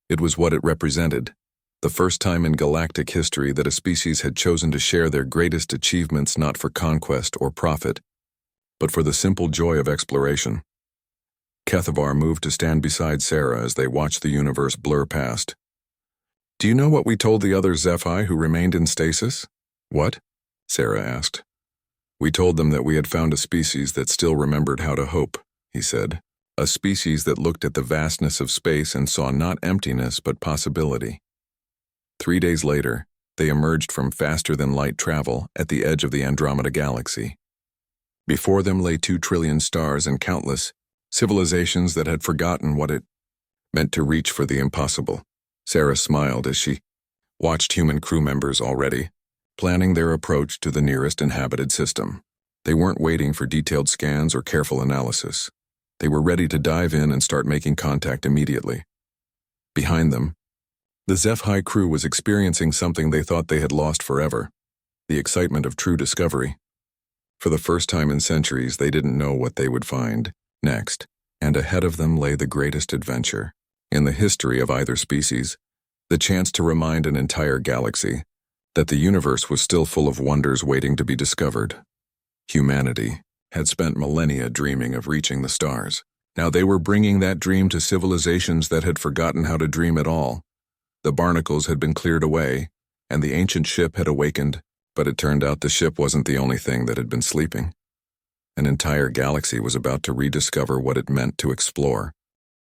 It was what it represented, the first time in galactic history that a species had chosen to share their greatest achievements not for conquest or profit, but for the simple joy of exploration. Kethavar moved to stand beside Sarah as they watched the universe blur past. Do you know what we told the other HFY who remained in stasis? What? Sarah asked. We told them that we had found a species that still remembered how to hope, he said. A species that looked at the vastness of space and saw not emptiness but possibility. 3 days later, they emerged from faster-than-light travel at the edge of the Andromeda Galaxy. Before them lay 2 trillion stars and countless civilizations that had forgotten what it meant to reach for the impossible. Sarah smiled as she watched human crew members already planning their approach to the nearest inhabited system. They weren't waiting for detailed scans or careful analysis. They were ready to dive in and start making contact immediately. Behind them, the HFY crew was experiencing something they thought they had lost forever: the excitement of true discovery. For the first time in centuries, they didn't know what they would find next, and ahead of them lay the greatest adventure in the history of either species, the chance to remind an entire galaxy that the universe was still full of wonders waiting to be discovered. Humanity had spent millennia dreaming of reaching the stars. Now they were bringing that dream to civilizations that had forgotten how to dream at all. The barnacles had been cleared away, and the ancient ship had awakened, but it turned out the ship wasn't the only thing that had been sleeping. An entire galaxy was about to rediscover what it meant to explore,